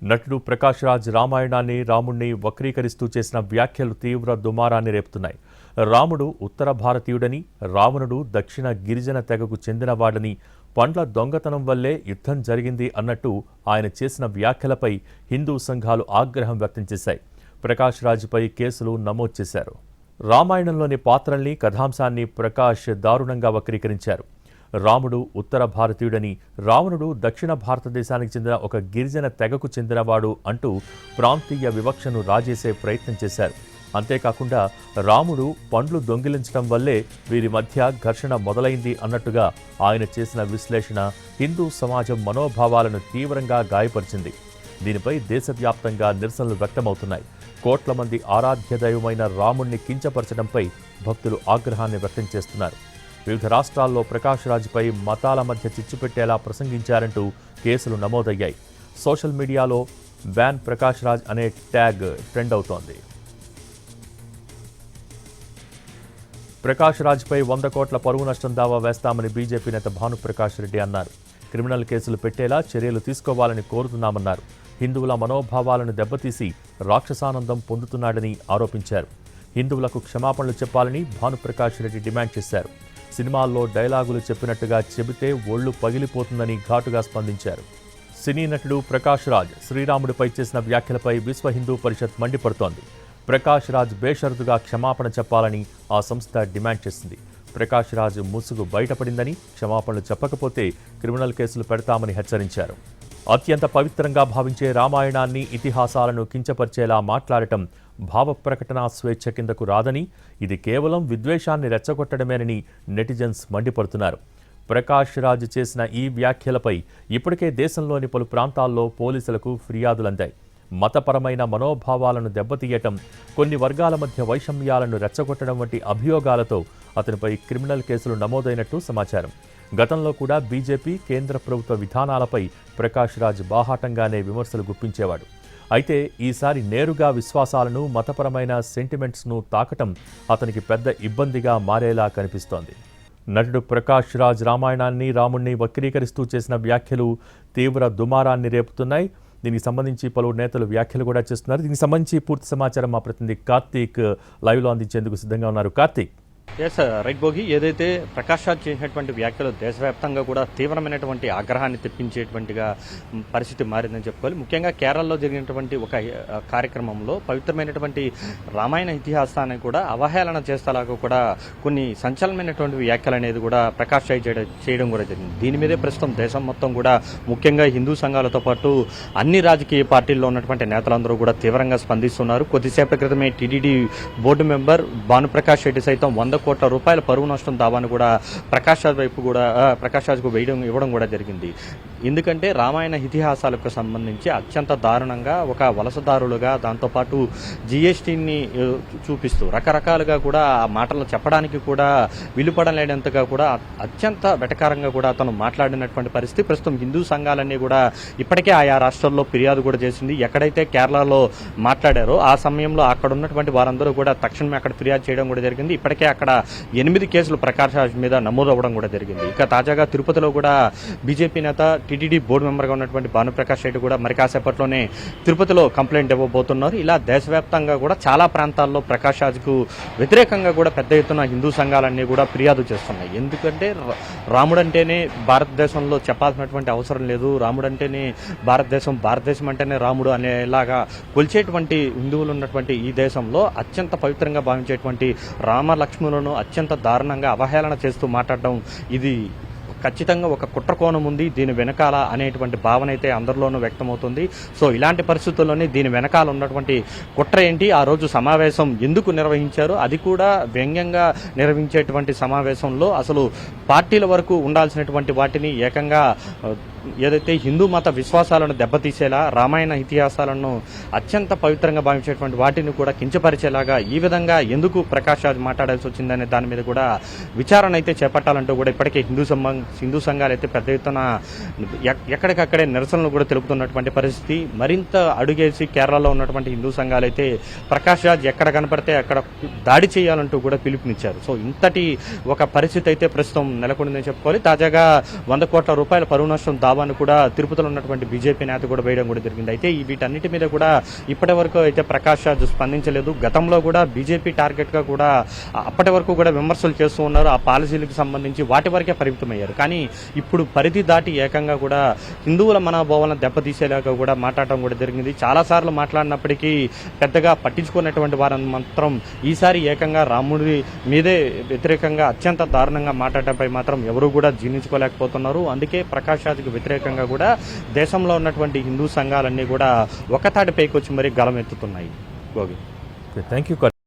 నటుడు ప్రకాష్ రాజ్ రామాయణాన్ని రాముణ్ణి వక్రీకరిస్తూ చేసిన వ్యాఖ్యలు తీవ్ర దుమారాన్ని రేపుతున్నాయి. రాముడు ఉత్తర భారతీయుడని, రావణుడు దక్షిణ గిరిజన తెగకు చెందినవాడని, పండ్ల దొంగతనం వల్లే యుద్ధం జరిగింది అన్నట్టు ఆయన చేసిన వ్యాఖ్యలపై హిందూ సంఘాలు ఆగ్రహం వ్యక్తం చేశాయి. ప్రకాష్ రాజ్పై కేసులు నమోదు చేశారు. రామాయణంలోని పాత్రల్ని, కథాంశాన్ని ప్రకాష్ దారుణంగా వక్రీకరించారు. రాముడు ఉత్తర భారతీయుడని, రావణుడు దక్షిణ భారతదేశానికి చెందిన ఒక గిరిజన తెగకు చెందినవాడు అంటూ ప్రాంతీయ వివక్షను రాజేసే ప్రయత్నం చేశారు. అంతేకాకుండా రాముడు పండ్లు దొంగిలించడం వల్లే వీరి మధ్య ఘర్షణ మొదలైంది అన్నట్టుగా ఆయన చేసిన విశ్లేషణ హిందూ సమాజం మనోభావాలను తీవ్రంగా గాయపరిచింది. దీనిపై దేశవ్యాప్తంగా నిరసనలు వ్యక్తమవుతున్నాయి. కోట్ల మంది ఆరాధ్య దైవమైన రాముణ్ణి కించపరచడంపై భక్తులు ఆగ్రహాన్ని వ్యక్తం చేస్తున్నారు. వివిధ రాష్ట్రాల్లో ప్రకాష్ రాజ్పై మతాల మధ్య చిచ్చు పెట్టేలా ప్రసంగించారంటూ కేసులు నమోదయ్యాయి. సోషల్ మీడియాలో బ్యాన్ ప్రకాష్ రాజ్ అనే ట్యాగ్ ట్రెండ్ అవుతోంది. ప్రకాష్ రాజ్పై 100 కోట్ల పరువు నష్టం దావా వేస్తామని బీజేపీ నేత భానుప్రకాష్ రెడ్డి అన్నారు. క్రిమినల్ కేసులు పెట్టేలా చర్యలు తీసుకోవాలని కోరుతున్నామన్నారు. హిందువుల మనోభావాలను దెబ్బతీసి రాక్షసానందం పొందుతున్నాడని ఆరోపించారు. హిందువులకు క్షమాపణలు చెప్పాలని భానుప్రకాష్ రెడ్డి డిమాండ్ చేశారు. సినిమాల్లో డైలాగులు చెప్పినట్టుగా చెబితే ఒళ్లు పగిలిపోతుందని ఘాటుగా స్పందించారు. సినీ నటుడు ప్రకాష్ రాజ్ శ్రీరాముడిపై చేసిన వ్యాఖ్యలపై విశ్వ హిందూ పరిషత్ మండిపడుతోంది. ప్రకాష్ రాజ్ బేషరతుగా క్షమాపణ చెప్పాలని ఆ సంస్థ డిమాండ్ చేసింది. ప్రకాష్ రాజ్ ముసుగు బయటపడిందని, క్షమాపణలు చెప్పకపోతే క్రిమినల్ కేసులు పెడతామని హెచ్చరించారు. అత్యంత పవిత్రంగా భావించే రామాయణాన్ని, ఇతిహాసాలను కించపరిచేలా మాట్లాడటం భావ ప్రకటన స్వేచ్ఛ కిందకు రాదని, ఇది కేవలం విద్వేషాన్ని రెచ్చగొట్టడమేనని నెటిజన్స్ మండిపడుతున్నారు. ప్రకాష్ రాజ్ చేసిన ఈ వ్యాఖ్యలపై ఇప్పటికే దేశంలోని పలు ప్రాంతాల్లో పోలీసులకు ఫిర్యాదులందాయి. మతపరమైన మనోభావాలను దెబ్బతీయటం, కొన్ని వర్గాల మధ్య వైషమ్యాలను రెచ్చగొట్టడం వంటి అభియోగాలతో అతనిపై క్రిమినల్ కేసులు నమోదైనట్టు సమాచారం. గతంలో కూడా బీజేపీ, కేంద్ర ప్రభుత్వ విధానాలపై ప్రకాష్ రాజ్ బాహాటంగానే విమర్శలు గుప్పించేవాడు. అయితే ఈసారి నేరుగా విశ్వాసాలను, మతపరమైన సెంటిమెంట్స్ను తాకటం అతనికి పెద్ద ఇబ్బందిగా మారేలా కనిపిస్తోంది. నటుడు ప్రకాష్ రాజ్ రామాయణాన్ని, రాముణ్ణి వక్రీకరిస్తూ చేసిన వ్యాఖ్యలు తీవ్ర దుమారాన్ని రేపుతున్నాయి. దీనికి సంబంధించి పలువురు నేతలు వ్యాఖ్యలు కూడా చేస్తున్నారు. దీనికి సంబంధించి పూర్తి సమాచారం మా ప్రతినిధి కార్తీక్ లైవ్లో అందించేందుకు సిద్ధంగా ఉన్నారు. కార్తీక్. ఎస్ రైట్ భోగి, ఏదైతే ప్రకాష్ రాజ్ చేసినటువంటి వ్యాఖ్యలు దేశవ్యాప్తంగా కూడా తీవ్రమైనటువంటి ఆగ్రహాన్ని తెప్పించేటువంటిగా పరిస్థితి మారిందని చెప్పుకోవాలి. ముఖ్యంగా కేరళలో జరిగినటువంటి ఒక కార్యక్రమంలో పవిత్రమైనటువంటి రామాయణ ఇతిహాసాన్ని కూడా అవహేళన చేసేలాగా కూడా కొన్ని సంచలనమైనటువంటి వ్యాఖ్యలు అనేది కూడా ప్రకాష్ రాజ్ చేయడం కూడా జరిగింది. దీని మీదే ప్రస్తుతం దేశం మొత్తం కూడా ముఖ్యంగా హిందూ సంఘాలతో పాటు అన్ని రాజకీయ పార్టీల్లో ఉన్నటువంటి నేతలందరూ కూడా తీవ్రంగా స్పందిస్తున్నారు. కొద్దిసేపటి క్రితమే TTD board member Bhanuprakash Reddy సైతం 100 కోట్ల రూపాయల పరువు నష్టం దావాను కూడా ప్రకాష్ రాజ్కు ఇవ్వడం కూడా జరిగింది. ఎందుకంటే రామాయణ ఇతిహాసాలకు సంబంధించి అత్యంత దారుణంగా ఒక వలసదారులుగా, దాంతోపాటు జీఎస్టీని చూపిస్తూ రకరకాలుగా కూడా ఆ మాటలను చెప్పడానికి కూడా విలుపడలేనంతగా కూడా అత్యంత వెటకారంగా కూడా అతను మాట్లాడినటువంటి పరిస్థితి. ప్రస్తుతం హిందూ సంఘాలన్నీ కూడా ఇప్పటికే ఆయా రాష్ట్రాల్లో ఫిర్యాదు కూడా చేసింది. ఎక్కడైతే కేరళలో మాట్లాడారో ఆ సమయంలో అక్కడ ఉన్నటువంటి వారందరూ కూడా తక్షణమే అక్కడ ఫిర్యాదు చేయడం కూడా జరిగింది. ఇప్పటికే అక్కడ 8 కేసులు ప్రకాష్ రాజ్ మీద నమోదు అవ్వడం కూడా జరిగింది. ఇక తాజాగా తిరుపతిలో కూడా బీజేపీ నేత, టీటీడీ బోర్డు మెంబర్గా ఉన్నటువంటి భానుప్రకాష్ రెడ్డి కూడా మరి కాసేపట్లోనే తిరుపతిలో కంప్లైంట్ ఇవ్వబోతున్నారు. ఇలా దేశవ్యాప్తంగా కూడా చాలా ప్రాంతాల్లో ప్రకాష్ రాజ్కు వ్యతిరేకంగా కూడా పెద్ద ఎత్తున హిందూ సంఘాలన్నీ కూడా ఫిర్యాదు చేస్తున్నాయి. ఎందుకంటే రాముడంటేనే భారతదేశంలో చెప్పాల్సినటువంటి అవసరం లేదు, రాముడంటేనే భారతదేశం అంటేనే రాముడు అనేలాగా కొలిచేటువంటి హిందువులు ఉన్నటువంటి ఈ దేశంలో అత్యంత పవిత్రంగా భావించేటువంటి రామ, లక్ష్మణులను అత్యంత దారుణంగా అవహేళన చేస్తూ మాట్లాడడం, ఇది ఖచ్చితంగా ఒక కుట్ర కోణం ఉంది దీని వెనకాల అనేటువంటి భావన అయితే అందరిలోనూ వ్యక్తమవుతుంది. సో ఇలాంటి పరిస్థితుల్లోనే దీని వెనకాల ఉన్నటువంటి కుట్ర ఏంటి, ఆ రోజు సమావేశం ఎందుకు నిర్వహించారు, అది కూడా వ్యంగ్యంగా నిర్వహించేటువంటి సమావేశంలో అసలు పార్టీల వరకు ఉండాల్సినటువంటి వాటిని ఏకంగా ఏదైతే హిందూ మత విశ్వాసాలను దెబ్బతీసేలా, రామాయణ ఇతిహాసాలను అత్యంత పవిత్రంగా భావించేటువంటి వాటిని కూడా కించపరిచేలాగా ఈ విధంగా ఎందుకు ప్రకాష్ రాజ్ మాట్లాడాల్సి వచ్చిందనే దాని మీద కూడా విచారణ అయితే చేపట్టాలంటూ కూడా ఇప్పటికే హిందూ సంఘాలు అయితే పెద్ద ఎత్తున ఎక్కడికక్కడే నిరసనలు కూడా తెలుపుతున్నటువంటి పరిస్థితి. మరింత అడుగేసి కేరళలో ఉన్నటువంటి హిందూ సంఘాలు అయితే ప్రకాష్ రాజ్ ఎక్కడ కనపడితే అక్కడ దాడి చేయాలంటూ కూడా పిలుపునిచ్చారు. సో ఇంతటి ఒక పరిస్థితి అయితే ప్రస్తుతం నెలకొందని చెప్పుకోవాలి. తాజాగా 100 కోట్ల రూపాయల పరువు నష్టం దావాను కూడా తిరుపతిలో ఉన్నటువంటి బీజేపీ నేత కూడా వేయడం కూడా జరిగింది. అయితే వీటన్నిటి మీద కూడా ఇప్పటి వరకు అయితే ప్రకాష్ రాజ్ స్పందించలేదు. గతంలో కూడా బీజేపీ టార్గెట్ గా కూడా అప్పటి వరకు కూడా విమర్శలు చేస్తూ ఉన్నారు. ఆ పాలసీలకు సంబంధించి వాటి వరకే పరిమితమయ్యారు. కానీ ఇప్పుడు పరిధి దాటి ఏకంగా కూడా హిందువుల మనోభావాలను దెబ్బతీసేలాగా కూడా మాట్లాడటం కూడా జరిగింది. చాలా సార్లు మాట్లాడినప్పటికీ పెద్దగా పట్టించుకున్నటువంటి వారిని మాత్రం ఈసారి ఏకంగా రాముడి మీదే వ్యతిరేకంగా అత్యంత దారుణంగా మాట్లాడటంపై మాత్రం ఎవరు కూడా జీర్ణించుకోలేకపోతున్నారు. అందుకే ప్రకాష్ రాజ్కు వ్యతిరేకంగా కూడా దేశంలో ఉన్నటువంటి హిందూ సంఘాలన్నీ కూడా ఒకతాటిపైకి వచ్చి మరీ గలం ఎత్తుతున్నాయి. Thank you.